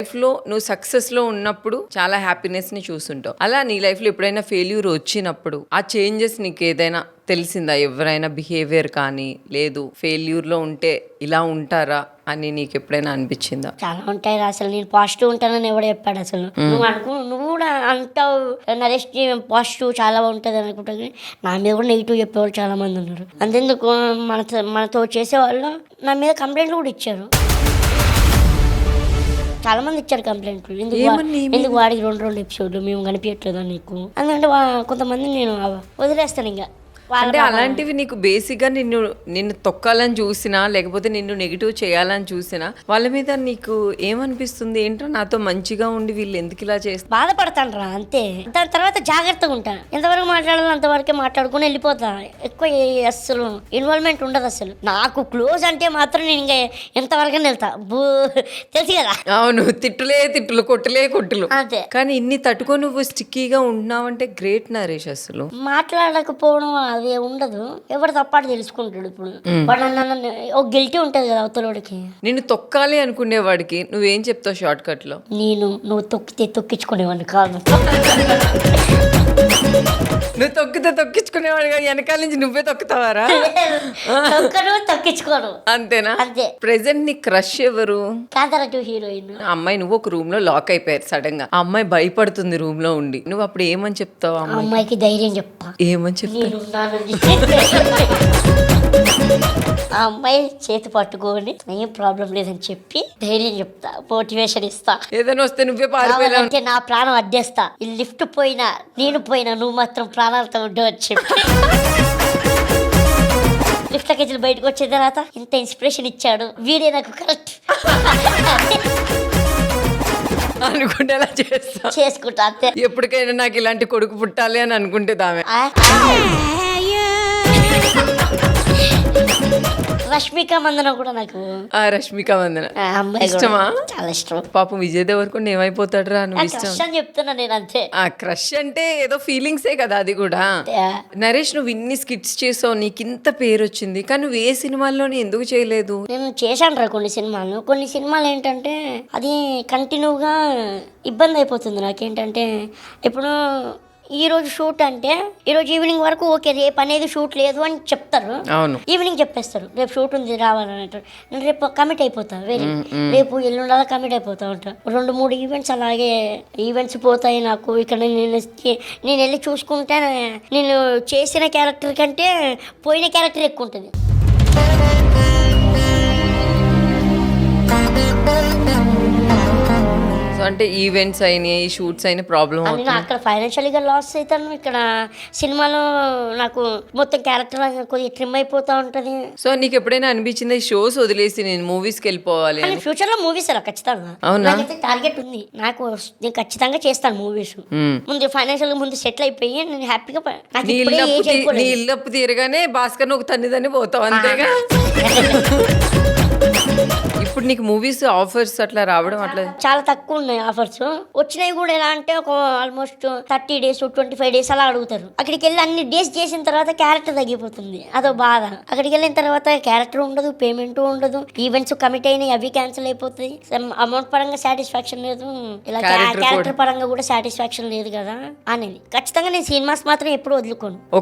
Life లో నువ్వు success లో ఉన్నప్పుడు చాలా హ్యాపీనెస్ ని చూసుంటావు. అలా నీ లైఫ్ లో ఎప్పుడైనా ఫెయిల్యూర్ వచ్చినప్పుడు ఆ చేంజెస్ నీకు ఏదైనా తెలిసిందా? ఎవరైనా బిహేవియర్ కానీ లేదు ఫెయిల్యూర్ లో ఉంటే ఇలా ఉంటారా అని నీకు ఎప్పుడైనా అనిపించిందా? చాలా ఉంటాయి రా. అసలు నేను పాజిటివ్ ఉంటానని ఎవడు చెప్పాడు? అసలు నువ్వు కూడా అంటావు నరేష్ పాజిటివ్ చాలా ఉంటుంది అనుకుంటా, కానీ నా మీద కూడా నెగిటివ్ చెప్పేవాళ్ళు చాలా మంది ఉన్నారు. అంతెందుకు మనతో చేసేవాళ్ళు నా మీద కంప్లైంట్లు కూడా ఇచ్చారు. చాలా మంది ఇచ్చారు కంప్లైంట్లు. ఎందుకు వాడికి రెండు ఎపిసోడ్లు మేము కనిపించట్లేదా నీకు? ఎందుకంటే కొంతమంది నేను వదిలేస్తాను ఇంకా. అంటే అలాంటివి నీకు బేసిక్ గా నిన్ను తొక్కాలని చూసినా లేకపోతే నిన్ను నెగిటివ్ చేయాలని చూసినా వాళ్ళ మీద నీకు ఏమనిపిస్తుంది? ఏంటో నాతో మంచిగా ఉండి వీళ్ళు ఎందుకు ఇలా చేస్తారు? బాధపడతాను రా, అంతే. దాని తర్వాత జాగ్రత్తగా ఉంటాను. ఎంతవరకు మాట్లాడాలో అంతవరకే మాట్లాడుకుని వెళ్ళిపోతా. ఎక్కువ అస్సలు ఇన్వాల్వ్మెంట్ ఉండదు. అసలు నాకు క్లోజ్ అంటే మాత్రం నేను ఇంకా ఎంతవరకు వెళ్తా. తెలుసు కదా. అవును, తిట్టులు కొట్టులు అంతే. కానీ ఇన్ని తట్టుకొని నువ్వు స్టిక్కీగా ఉంటున్నావంటే గ్రేట్ నరేష్. అసలు మాట్లాడకపోవడం అది ఉండదు. ఎవరు తప్పాడు తెలుసుకుంటాడు. ఇప్పుడు వాడు ఒక గిల్టీ ఉంటది కదా అవతలోడికి. నిన్ను తొక్కాలి అనుకునేవాడికి నువ్వేం చెప్తావు షార్ట్ కట్ లో? నువ్వు తొక్కితే తొక్కించుకునేవాడిని కాదు. నువ్వు తొక్కించుకునేవాడిగా వెనకాల నుంచి నువ్వే తొక్కుతావారా? తొక్కించుకోను. అంతేనా? అంతే. ప్రెసెంట్ నీ క్రష్ ఎవరు? కాంతారా 2 హీరోయిన్. అమ్మాయి నువ్వు ఒక రూమ్ లో లాక్ అయిపోయారు సడన్ గా. ఆ అమ్మాయి భయపడుతుంది రూమ్ లో ఉండి. నువ్వు అప్పుడు ఏమని చెప్తావు? అమ్మాయికి ధైర్యం చెప్తా. ఏమని చెప్తావు? ఆ అమ్మాయి చేతి పట్టుకొని ఏం ప్రాబ్లం లేదని చెప్పి ధైర్యం చెప్తా, మోటివేషన్ ఇస్తా. ఏదైనా వస్తే నువ్వే పారిపోయావు అంటే నా ప్రాణం అడ్డేస్తా. ఈ లిఫ్ట్ పోయినా నేను పోయినా నువ్వు మాత్రం ప్రాణాలతో ఉండు అని చెప్పి లిఫ్ట్ లకి బయటకు వచ్చిన తర్వాత ఇంత ఇన్స్పిరేషన్ ఇచ్చాడు వీడే నాకు కరెక్ట్ అనుకుంటే అలా చేసుకుంటా. అంతే. ఎప్పటికైనా నాకు ఇలాంటి కొడుకు పుట్టాలి అని అనుకుంటే దామే. రష్మిక మందన కూడా నాకు. రష్మిక మందన ఇష్టమా? చాలా ఇష్టం. పాపం విజయ్ దేవరకొండ ఏమైపోతాడు రా? ఇష్టం చెప్తున్నా నేను. అంతే. క్రష్ అంటే ఏదో ఫీలింగ్సే కదా అది కూడా. నరేష్, నువ్వు ఇన్ని స్కిట్స్ చేసావు, నీకు ఇంత పేరు వచ్చింది, కానీ నువ్వు ఏ సినిమాల్లోనే ఎందుకు చేయలేదు? నేను చేశాను రా కొన్ని సినిమాలు ఏంటంటే అది కంటిన్యూగా ఇబ్బంది అయిపోతుంది నాకేంటంటే. ఇప్పుడు ఈ రోజు షూట్ అంటే ఈ రోజు ఈవినింగ్ వరకు ఓకే, రేపు అనేది షూట్ లేదు అని చెప్తారు. అవును. ఈవినింగ్ చెప్పేస్తారు రేపు షూట్ ఉంది రావాలని అంటారు. నేను రేపు కమిట్ అయిపోతా. రేపు ఎల్లుండాలా కమిట్ అయిపోతా ఉంటా. 2-3 ఈవెంట్స్ అలాగే ఈవెంట్స్ పోతాయి నాకు. ఇక్కడ నేను వెళ్ళి చూసుకుంటే నేను చేసిన క్యారెక్టర్ కంటే పోయిన క్యారెక్టర్ ఎక్కువ ఉంటుంది. అంటే ఈవెంట్స్ అయినాయి, షూట్స్ అయిన ప్రాబ్లం అవుతుంది. అక్కడ ఫైనాన్షియల్గా లాస్ అవుతాను. ఇక్కడ సినిమాలో నాకు మొత్తం క్యారెక్టర్ కొద్దిగా ట్రిమ్ అయిపోతా ఉంటది. సో నీకు ఎప్పుడైనా అనిపించింది షోస్ వదిలేసి నేను మూవీస్కి వెళ్ళిపోవాలి అని? ఫ్యూచర్ లో మూవీస్ రా ఖచ్చితంగా. అవునా? టార్గెట్ ఉంది నాకు. నేను ఖచ్చితంగా చేస్తాను మూవీస్. ముందు ఫైనాన్షియల్ గా ముందు సెటిల్ అయిపోయి నేను హ్యాపీగా నీ ఇల్లప్పు తీరగానే భాస్కర్ ఒక తన్ని పోతావు అంతేగా. ఇప్పుడు నీకు మూవీస్ ఆఫర్స్ అట్లా రావడం అట్లా చాలా తక్కువ ఉన్నాయి ఆఫర్స్. వచ్చినాయి కూడా ఎలా అంటే ఒక ఆల్మోస్ట్ 30 days 25 days అలా అడుగుతారు. అక్కడికి వెళ్ళి అన్ని డేస్ చేసిన తర్వాత క్యారెక్టర్ తగ్గిపోతుంది. అదో బాధ. అక్కడికి వెళ్ళిన తర్వాత క్యారెక్టర్ ఉండదు, పేమెంట్ ఉండదు, ఈవెంట్స్ కమిట్ అయినాయి అవి క్యాన్సిల్ అయిపోతాయి. అమౌంట్ పరంగా సాటిస్ఫాక్షన్ లేదు, ఇలా క్యారెక్టర్ పరంగా కూడా సాటిస్ఫాక్షన్ లేదు కదా అనేది. ఖచ్చితంగా నేను సినిమాస్ మాత్రం ఎప్పుడు వదులుకోను.